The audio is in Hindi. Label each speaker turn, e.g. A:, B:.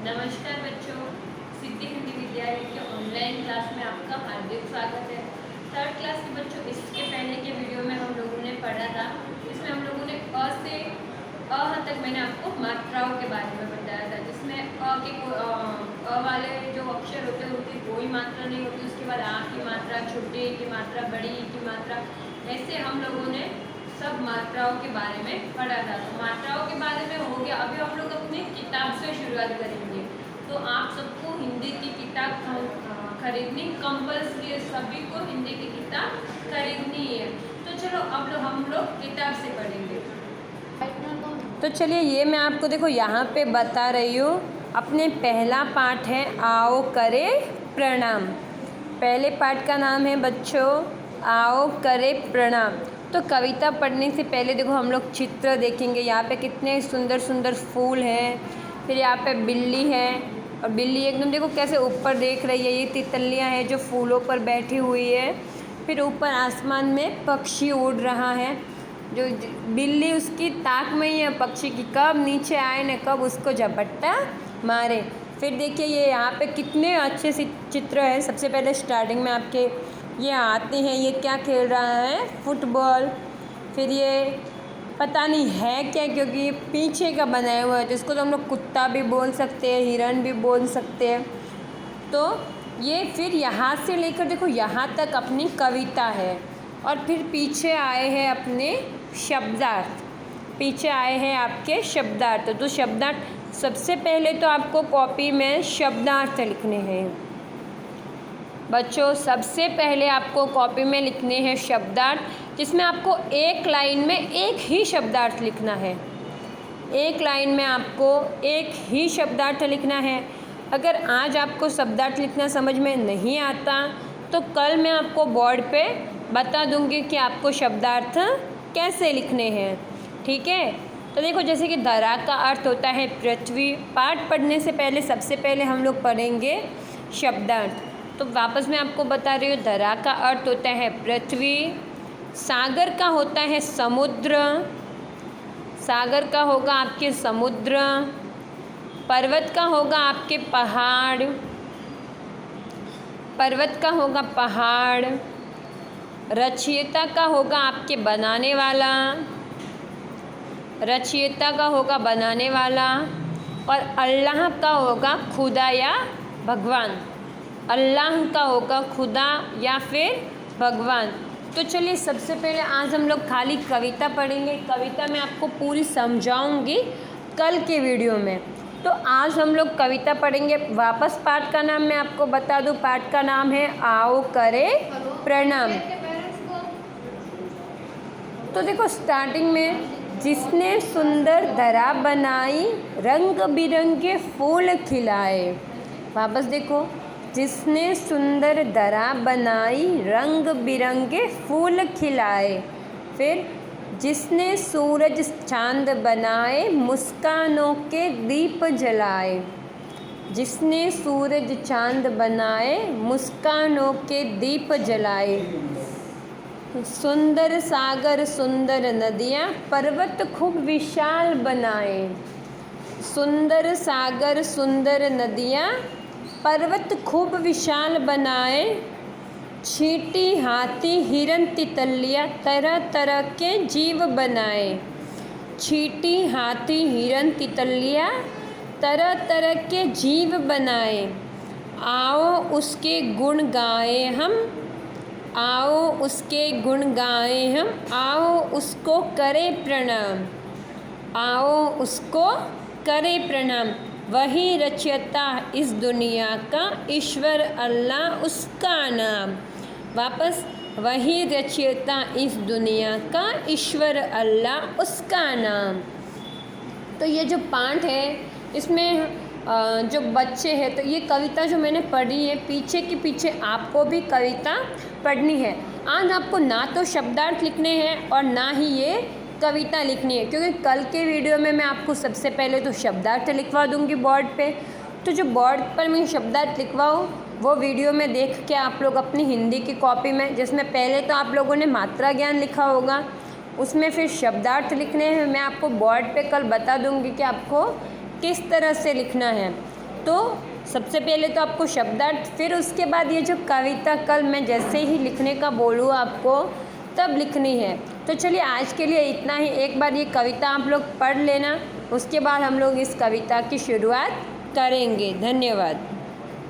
A: नमस्कार बच्चों, सिद्धि हिंदी विद्यालय के ऑनलाइन क्लास में आपका हार्दिक स्वागत है। थर्ड क्लास के बच्चों, इसके पहले के वीडियो में हम लोगों ने पढ़ा था। इसमें हम लोगों ने अ से अ तक मैंने आपको मात्राओं के बारे में बताया था, जिसमें अ वाले जो अक्षर होते हैं उनकी कोई मात्रा नहीं होती। उसके बाद आ की मात्रा, छोटे की मात्रा, बड़ी की मात्रा, ऐसे हम लोगों ने सब मात्राओं के बारे में पढ़ा था। तो मात्राओं के बारे में हो गया। अभी हम लोग अपनी किताब से शुरुआत करेंगे। तो आप सबको हिंदी की किताब खरीदनी कंपल्सरी है। सभी को हिंदी की किताब खरीदनी है। तो चलो अब हम लोग किताब से पढ़ेंगे।
B: तो चलिए, ये मैं आपको देखो यहाँ पे बता रही हूँ। अपने पहला पाठ है आओ करे प्रणाम। पहले पाठ का नाम है बच्चों आओ करे प्रणाम। तो कविता पढ़ने से पहले देखो हम लोग चित्र देखेंगे। यहाँ पे कितने सुंदर सुंदर फूल हैं। फिर यहाँ पे बिल्ली है और बिल्ली एकदम देखो कैसे ऊपर देख रही है। ये तितलियाँ हैं जो फूलों पर बैठी हुई है। फिर ऊपर आसमान में पक्षी उड़ रहा है। जो बिल्ली उसकी ताक में ही है पक्षी की, कब नीचे आए न कब उसको झपट्टा मारे। फिर देखिए ये यहाँ पे कितने अच्छे से चित्र है। सबसे पहले स्टार्टिंग में आपके ये आते हैं, ये क्या खेल रहा है, फुटबॉल। फिर ये पता नहीं है क्या, क्योंकि ये पीछे का बनाया हुआ है, जिसको तो हम लोग कुत्ता भी बोल सकते हैं, हिरन भी बोल सकते हैं। तो ये फिर यहाँ से लेकर देखो यहाँ तक अपनी कविता है। और फिर पीछे आए हैं अपने शब्दार्थ। पीछे आए हैं आपके शब्दार्थ। तो शब्दार्थ सबसे पहले तो आपको कॉपी में शब्दार्थ लिखने हैं बच्चों। सबसे पहले आपको कॉपी में लिखने हैं शब्दार्थ, जिसमें आपको एक लाइन में एक ही शब्दार्थ लिखना है। एक लाइन में आपको एक ही शब्दार्थ लिखना है। अगर आज आपको शब्दार्थ लिखना समझ में नहीं आता तो कल मैं आपको बोर्ड पे बता दूंगी कि आपको शब्दार्थ कैसे लिखने हैं, ठीक है। तो देखो जैसे कि धरा का अर्थ होता है पृथ्वी। पाठ पढ़ने से पहले सबसे पहले हम लोग पढ़ेंगे शब्दार्थ। तो वापस मैं आपको बता रही हूँ, धरा का अर्थ होता है पृथ्वी। सागर का होता है समुद्र। सागर का होगा आपके समुद्र। पर्वत का होगा आपके पहाड़। पर्वत का होगा पहाड़। रचयिता का होगा आपके बनाने वाला। रचयिता का होगा बनाने वाला। और अल्लाह का होगा खुदा या भगवान। अल्लाह का होगा खुदा या फिर भगवान। तो चलिए सबसे पहले आज हम लोग खाली कविता पढ़ेंगे। कविता मैं आपको पूरी समझाऊंगी कल के वीडियो में। तो आज हम लोग कविता पढ़ेंगे। वापस पाठ का नाम मैं आपको बता दूं। पाठ का नाम है आओ करे प्रणाम। तो देखो स्टार्टिंग में, जिसने सुंदर धरा बनाई रंग बिरंगे फूल खिलाए। वापस देखो, जिसने सुंदर धरा बनाई रंग बिरंगे फूल खिलाए। फिर जिसने सूरज चांद बनाए मुस्कानों के दीप जलाए। जिसने सूरज चांद बनाए मुस्कानों के दीप जलाए। सुंदर सागर सुंदर नदियाँ पर्वत खूब विशाल बनाए। सुंदर सागर सुंदर नदियाँ पर्वत खूब विशाल बनाए। चींटी हाथी हिरन तितलियाँ तरह तरह के जीव बनाए। चींटी हाथी हिरन तितलियाँ तरह तरह के जीव बनाए। आओ उसके गुण गाए हम। आओ उसके गुण गाए हम। आओ उसको करे प्रणाम। आओ उसको करे प्रणाम। वही रचयिता इस दुनिया का, ईश्वर अल्लाह उसका नाम। वापस, वही रचयिता इस दुनिया का, ईश्वर अल्लाह उसका नाम। तो ये जो पाठ है इसमें जो बच्चे हैं, तो ये कविता जो मैंने पढ़ी है पीछे के पीछे आपको भी कविता पढ़नी है। आज आपको ना तो शब्दार्थ लिखने हैं और ना ही ये कविता लिखनी है, क्योंकि कल के वीडियो में मैं आपको सबसे पहले तो शब्दार्थ लिखवा दूंगी बोर्ड पे। तो जो बोर्ड पर मैं शब्दार्थ लिखवाऊँ वो वीडियो में देख के आप लोग अपनी हिंदी की कॉपी में, जिसमें पहले तो आप लोगों ने मात्रा ज्ञान लिखा होगा, उसमें फिर शब्दार्थ लिखने हैं। मैं आपको बोर्ड पे कल बता दूंगी कि आपको किस तरह से लिखना है। तो सबसे पहले तो आपको शब्दार्थ, फिर उसके बाद ये जो कविता कल मैं जैसे ही लिखने का बोलूँ आपको तब लिखनी है। तो चलिए आज के लिए इतना ही। एक बार ये कविता आप लोग पढ़ लेना, उसके बाद हम लोग इस कविता की शुरुआत करेंगे। धन्यवाद।